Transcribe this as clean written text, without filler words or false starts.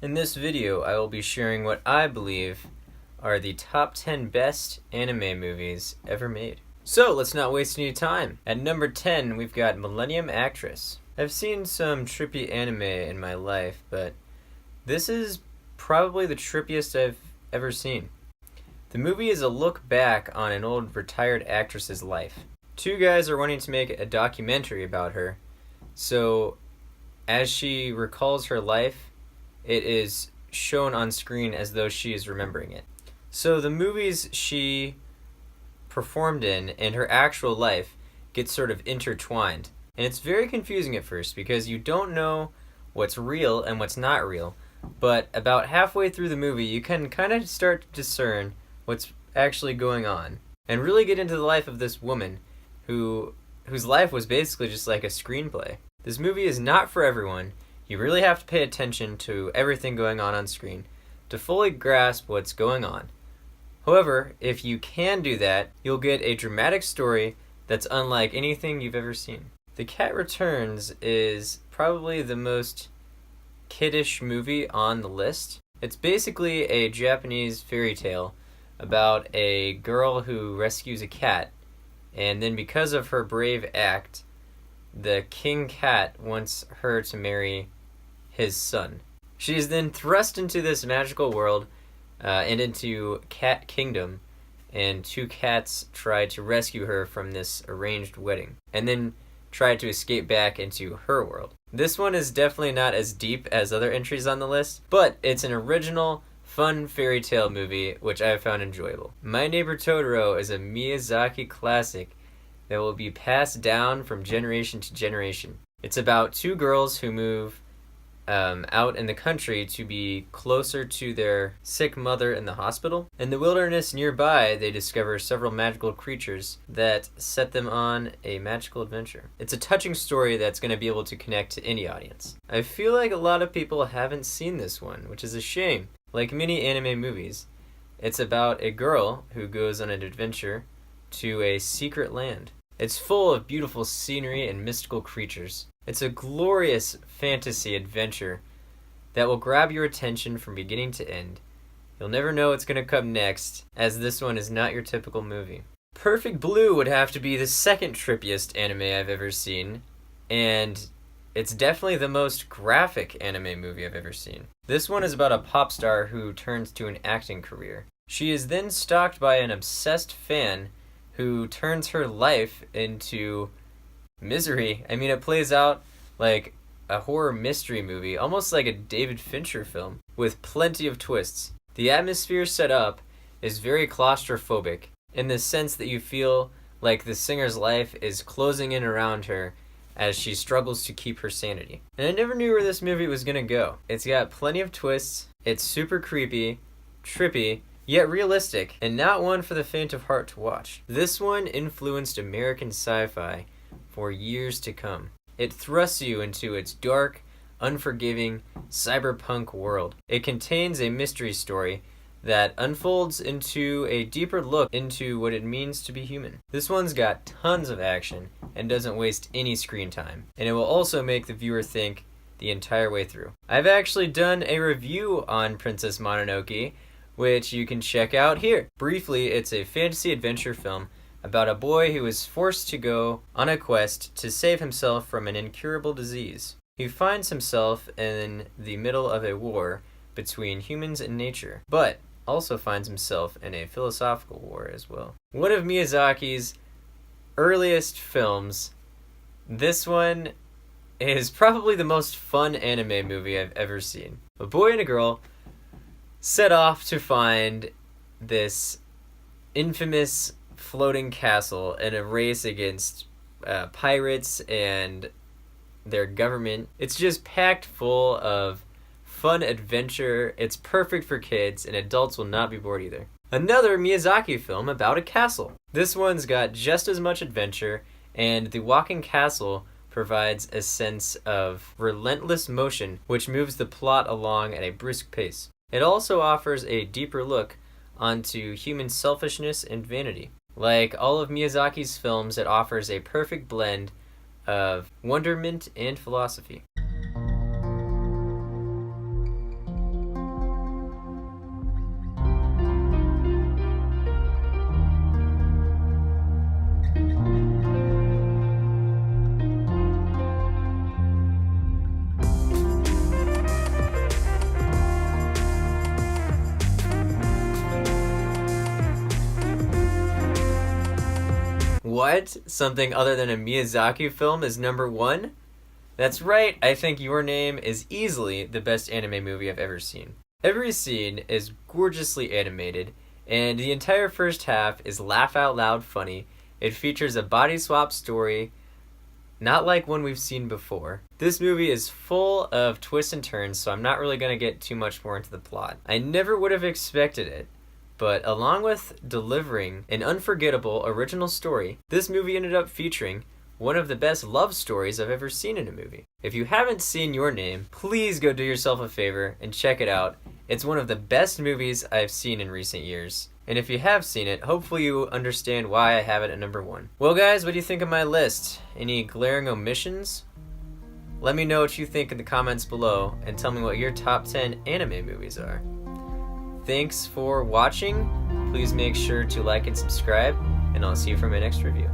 In this video, I will be sharing what I believe are the top 10 best anime movies ever made. So, let's not waste any time. At number 10, we've got Millennium Actress. I've seen some trippy anime in my life, but this is probably the trippiest I've ever seen. The movie is a look back on an old retired actress's life. Two guys are wanting to make a documentary about her, so as she recalls her life, it is shown on screen as though she is remembering it. So the movies she performed in and her actual life get sort of intertwined. And it's very confusing at first because you don't know what's real and what's not real. But about halfway through the movie, you can kind of start to discern what's actually going on and really get into the life of this woman whose life was basically just like a screenplay. This movie is not for everyone. You really have to pay attention to everything going on screen to fully grasp what's going on. However, if you can do that, you'll get a dramatic story that's unlike anything you've ever seen. The Cat Returns is probably the most kiddish movie on the list. It's basically a Japanese fairy tale about a girl who rescues a cat, and then because of her brave act, the king cat wants her to marry his son. She is then thrust into this magical world and into Cat Kingdom, and two cats try to rescue her from this arranged wedding, and then try to escape back into her world. This one is definitely not as deep as other entries on the list, but it's an original, fun fairy tale movie which I have found enjoyable. My Neighbor Totoro is a Miyazaki classic that will be passed down from generation to generation. It's about two girls who move out in the country to be closer to their sick mother in the hospital. In the wilderness nearby, they discover several magical creatures that set them on a magical adventure. It's a touching story that's going to be able to connect to any audience. I feel like a lot of people haven't seen this one, which is a shame. Like many anime movies, it's about a girl who goes on an adventure to a secret land. It's full of beautiful scenery and mystical creatures. It's a glorious fantasy adventure that will grab your attention from beginning to end. You'll never know what's going to come next, as this one is not your typical movie. Perfect Blue would have to be the second trippiest anime I've ever seen, and it's definitely the most graphic anime movie I've ever seen. This one is about a pop star who turns to an acting career. She is then stalked by an obsessed fan who turns her life into misery. I mean, it plays out like a horror mystery movie, almost like a David Fincher film, with plenty of twists. The atmosphere set up is very claustrophobic, in the sense that you feel like the singer's life is closing in around her as she struggles to keep her sanity. And I never knew where this movie was gonna go. It's got plenty of twists, it's super creepy, trippy, yet realistic, and not one for the faint of heart to watch. This one influenced American sci-fi for years to come. It thrusts you into its dark, unforgiving, cyberpunk world. It contains a mystery story that unfolds into a deeper look into what it means to be human. This one's got tons of action and doesn't waste any screen time, and it will also make the viewer think the entire way through. I've actually done a review on Princess Mononoke, which you can check out here. Briefly, it's a fantasy adventure film about a boy who is forced to go on a quest to save himself from an incurable disease. He finds himself in the middle of a war between humans and nature, but also finds himself in a philosophical war as well. One of Miyazaki's earliest films, this one is probably the most fun anime movie I've ever seen. A boy and a girl set off to find this infamous floating castle in a race against pirates and their government. It's just packed full of fun adventure. It's perfect for kids, and adults will not be bored either. Another Miyazaki film about a castle. This one's got just as much adventure, and the walking castle provides a sense of relentless motion, which moves the plot along at a brisk pace. It also offers a deeper look onto human selfishness and vanity. Like all of Miyazaki's films, it offers a perfect blend of wonderment and philosophy. What? Something other than a Miyazaki film is number one? That's right, I think Your Name is easily the best anime movie I've ever seen. Every scene is gorgeously animated, and the entire first half is laugh out loud funny. It features a body swap story, not like one we've seen before. This movie is full of twists and turns, so I'm not really going to get too much more into the plot. I never would have expected it, but along with delivering an unforgettable original story, this movie ended up featuring one of the best love stories I've ever seen in a movie. If you haven't seen Your Name, please go do yourself a favor and check it out. It's one of the best movies I've seen in recent years. And if you have seen it, hopefully you understand why I have it at number one. Well guys, what do you think of my list? Any glaring omissions? Let me know what you think in the comments below, and tell me what your top 10 anime movies are. Thanks for watching. Please make sure to like and subscribe, and I'll see you for my next review.